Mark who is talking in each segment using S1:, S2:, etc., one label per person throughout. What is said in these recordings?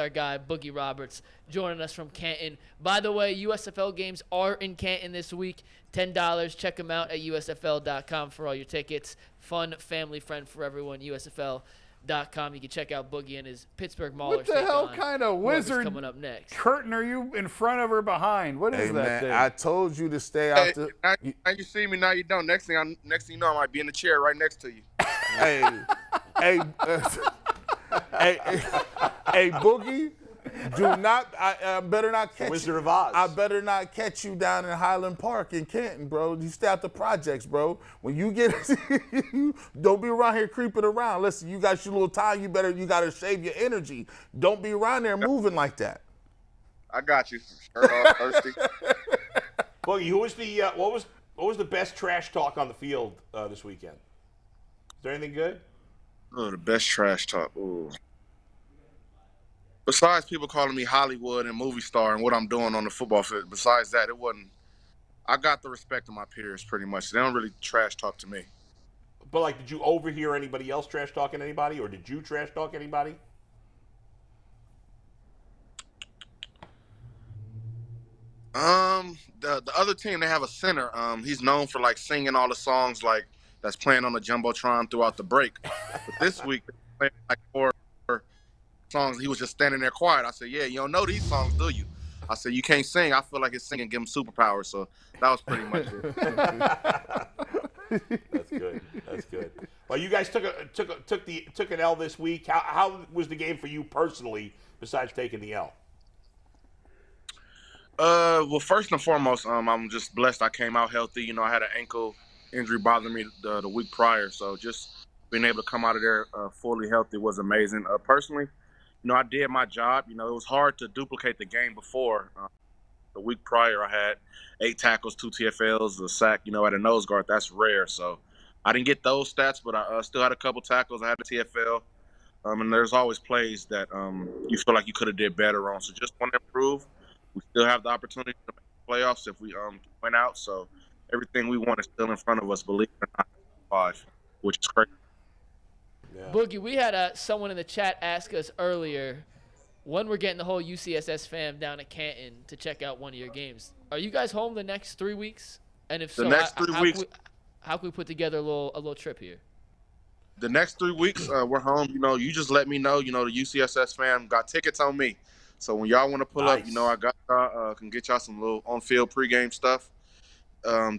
S1: our guy Boogie Roberts joining us from Canton. By the way, USFL games are in Canton this week. $10. Check them out at usfl.com for all your tickets. Fun, family friend for everyone. USFL.com. You can check out Boogie and his Pittsburgh Maulers.
S2: What the hell kind of wizard
S1: coming up next?
S2: curtain are you in front of or behind? What is that thing?
S3: I told you to stay out the.
S4: Now you see me, now you don't. Next thing you know, I might be in the chair right next to you.
S3: Hey, Boogie, do not. I better not catch
S5: Wizard
S3: you.
S5: of Oz.
S3: I better not catch you down in Highland Park in Canton, bro. You stay out the projects, bro. When you get, don't be around here creeping around. Listen, you got your little time. You gotta save your energy. Don't be around there moving like that.
S4: I got you. Thirsty.
S5: Boogie, who was the what was the best trash talk on the field this weekend? Is there anything good?
S4: Oh, the best trash talk. Ooh. Besides people calling me Hollywood and movie star and what I'm doing on the football field, besides that, it wasn't. I got the respect of my peers pretty much. They don't really trash talk to me.
S5: But like, did you overhear anybody else trash talking anybody, or did you trash talk anybody?
S4: The other team, they have a center. He's known for like singing all the songs like that's playing on the jumbotron throughout the break. But this week, they played like 4 songs. He was just standing there quiet. I said, "Yeah, you don't know these songs, do you?" I said, "You can't sing." I feel like his singing give him superpowers. So that was pretty much it.
S5: That's good. That's good. Well, you guys took an L this week. How was the game for you personally, besides taking the L?
S4: Well, first and foremost, I'm just blessed I came out healthy. You know, I had an ankle injury bothering me the week prior, so just being able to come out of there fully healthy was amazing. Personally, you know, I did my job. You know, it was hard to duplicate the game before. The week prior, I had 8 tackles, 2 TFLs, a sack. You know, at a nose guard, that's rare. So I didn't get those stats, but I still had a couple tackles. I had a TFL. And there's always plays that you feel like you could have did better on. So just want to improve. We still have the opportunity to make the playoffs if we went out. So everything we want is still in front of us, believe it or not, 5, which is crazy.
S1: Yeah. Boogie, we had someone in the chat ask us earlier when we're getting the whole UCSS fam down at Canton to check out one of your games. Are you guys home the next 3 weeks? And if so, how can we put together a little trip here?
S4: The next 3 weeks, we're home. You know, you just let me know. You know, the UCSS fam got tickets on me. So when y'all want to pull up, you know, I got can get y'all some little on-field pregame stuff.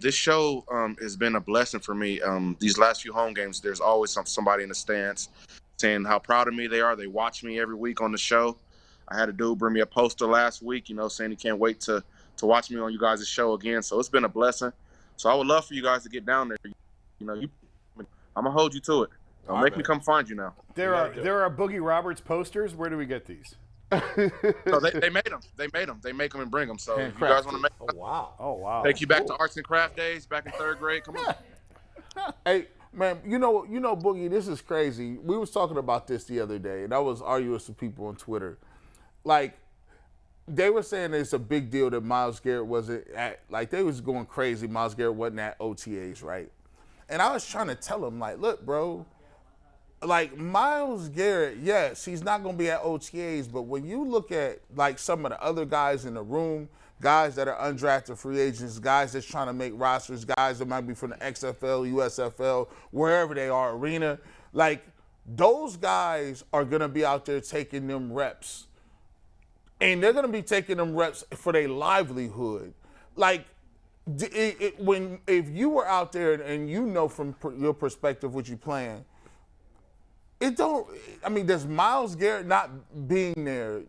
S4: This show has been a blessing for me. These last few home games, there's always somebody in the stands saying how proud of me they are. They watch me every week on the show. I had a dude bring me a poster last week, you know, saying he can't wait to watch me on you guys' show again. So it's been a blessing. So I would love for you guys to get down there. You know, I'm going to hold you to it. Make me come find you now.
S2: There are Boogie Roberts posters. Where do we get these?
S4: So they made them. They make them and bring them. So if you guys want to make them,
S5: oh wow,
S4: take you back to arts and craft days back in 3rd grade. Come on.
S3: Hey man, you know, Boogie, this is crazy. We was talking about this the other day, and I was arguing with some people on Twitter. Like, they were saying it's a big deal that Myles Garrett wasn't at. Like, they was going crazy. Myles Garrett wasn't at OTAs, right? And I was trying to tell them, like, look, bro. Like, Myles Garrett, yes, he's not going to be at OTAs, but when you look at, like, some of the other guys in the room, guys that are undrafted free agents, guys that's trying to make rosters, guys that might be from the XFL, USFL, wherever they are, arena, like, those guys are going to be out there taking them reps. And they're going to be taking them reps for their livelihood. Like, if you were out there and you know from your perspective what you're playing, does Myles Garrett not being there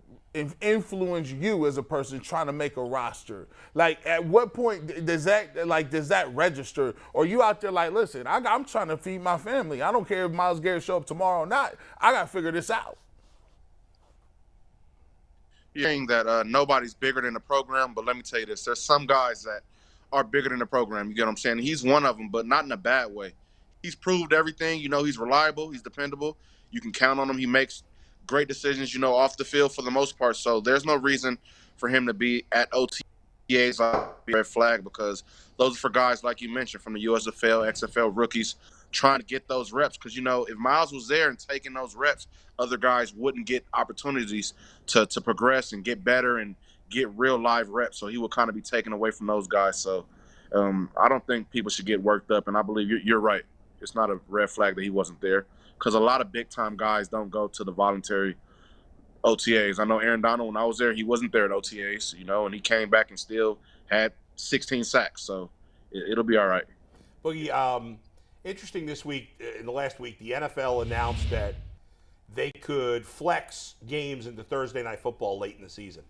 S3: influence you as a person trying to make a roster? Like, at what point does that register? Or you out there like, listen, I'm trying to feed my family. I don't care if Myles Garrett show up tomorrow or not. I got to figure this out.
S4: You're saying that nobody's bigger than the program, but let me tell you this. There's some guys that are bigger than the program. You get what I'm saying? He's one of them, but not in a bad way. He's proved everything. You know, he's reliable. He's dependable. You can count on him. He makes great decisions, you know, off the field for the most part. So there's no reason for him to be at OTAs red flag, because those are for guys like you mentioned from the USFL, XFL rookies trying to get those reps. Because, if Myles was there and taking those reps, other guys wouldn't get opportunities to progress and get better and get real live reps. So he would kind of be taken away from those guys. So I don't think people should get worked up. And I believe you're right. It's not a red flag that he wasn't there. Because a lot of big-time guys don't go to the voluntary OTAs. I know Aaron Donald, when I was there, he wasn't there at OTAs, and he came back and still had 16 sacks. So it'll be all right.
S5: Boogie, interesting this week, in the last week, the NFL announced that they could flex games into Thursday Night Football late in the season.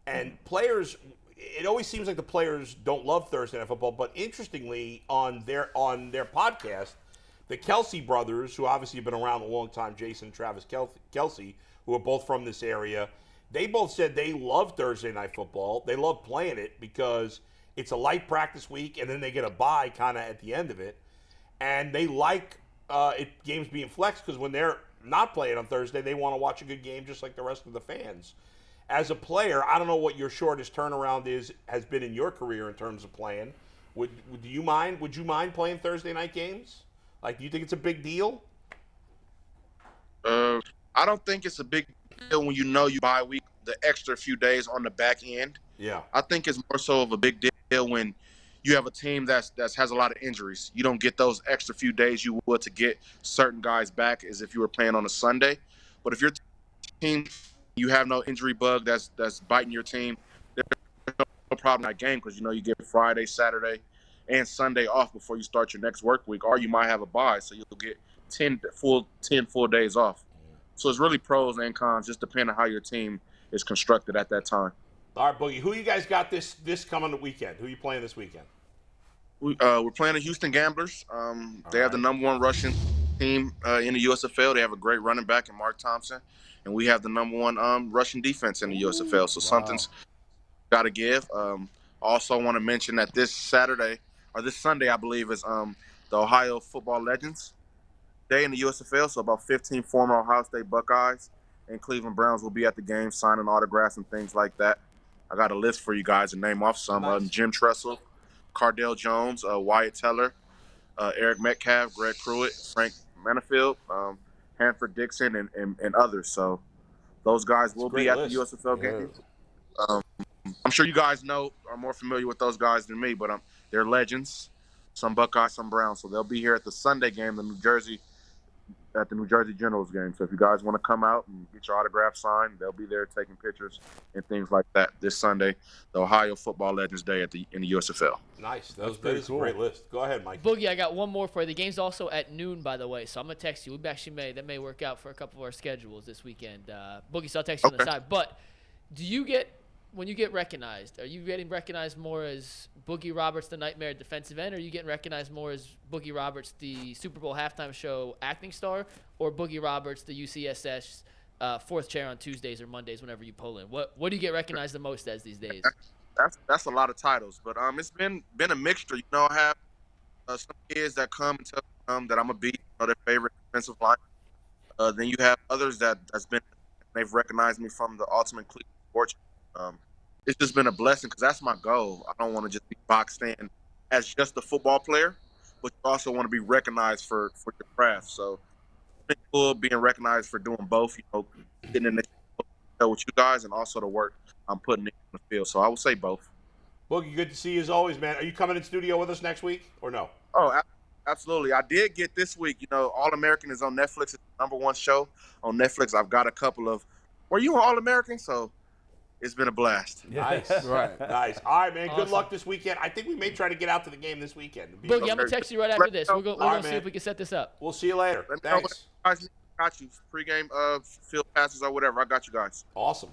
S5: And players, it always seems like the players don't love Thursday Night Football, but interestingly, on their podcast, the Kelce brothers, who obviously have been around a long time, Jason and Travis Kelce, who are both from this area, they both said they love Thursday Night Football. They love playing it because it's a light practice week, and then they get a bye kind of at the end of it. And they like games being flexed because when they're not playing on Thursday, they want to watch a good game just like the rest of the fans. As a player, I don't know what your shortest turnaround has been in your career in terms of playing. Would you mind playing Thursday night games? Like, do you think it's a big deal?
S4: I don't think it's a big deal when you bye week, the extra few days on the back end.
S5: Yeah.
S4: I think it's more so of a big deal when you have a team that has a lot of injuries. You don't get those extra few days you would to get certain guys back as if you were playing on a Sunday. But if your team, you have no injury bug that's biting your team, there's no problem in that game because you get Friday, Saturday, and Sunday off before you start your next work week, or you might have a bye, so you'll get 10 full days off. So it's really pros and cons, just depending on how your team is constructed at that time.
S5: All right, Boogie, who you guys got this coming weekend? Who are you playing this weekend?
S4: We're playing the Houston Gamblers. They have the number one rushing team in the USFL. They have a great running back in Mark Thompson, and we have the number one rushing defense in the USFL. So something's got to give. Also want to mention that this Sunday, I believe, is the Ohio Football Legends Day in the USFL. So about 15 former Ohio State Buckeyes and Cleveland Browns will be at the game signing autographs and things like that. I got a list for you guys to name off some.
S5: Nice.
S4: Jim Tressel, Cardell Jones, Wyatt Teller, Eric Metcalf, Greg Pruitt, Frank Manafield, Hanford Dixon, and others. So those guys will be at the USFL game. I'm sure you guys are more familiar with those guys than me, but they're legends. Some Buckeyes, some Browns. So they'll be here at the Sunday game, at the New Jersey Generals game. So if you guys want to come out and get your autograph signed, they'll be there taking pictures and things like that this Sunday, the Ohio Football Legends Day in the USFL.
S5: Nice. That is a great list. Go ahead, Mike.
S1: Boogie, I got one more for you. The game's also at noon, by the way, so I'm going to text you. That may work out for a couple of our schedules this weekend. Boogie, so I'll text you on the side. But when you get recognized, are you getting recognized more as Boogie Roberts, the Nightmare defensive end, or are you getting recognized more as Boogie Roberts, the Super Bowl halftime show acting star, or Boogie Roberts, the UCSS fourth chair on Tuesdays or Mondays whenever you pull in? What do you get recognized the most as these days?
S4: That's a lot of titles, but it's been a mixture. I have some kids that come and tell that I'm a beat, their favorite defensive line. Then you have others they've recognized me from the Ultimate Cleveland Sports. It's just been a blessing because that's my goal. I don't want to just be boxed in as just a football player, but you also want to be recognized for your craft. So it's been cool being recognized for doing both, getting in the show with you guys and also the work I'm putting in the field. So I would say both.
S5: Boogie, good to see you as always, man. Are you coming in studio with us next week or no?
S4: Oh, absolutely. I did get this week, All-American is on Netflix. It's the number one show on Netflix. I've got a couple of – were you on All-American? So – it's been a blast.
S5: Nice.
S3: Right.
S5: Nice. All right, man. Good luck this weekend. I think we may try to get out to the game this weekend.
S1: Boogie, I'm going to text you right after this. We're going to see if we can set this up.
S5: We'll see you later.
S4: Thanks. Got you. Pre-game field passes or whatever. I got you guys.
S5: Awesome.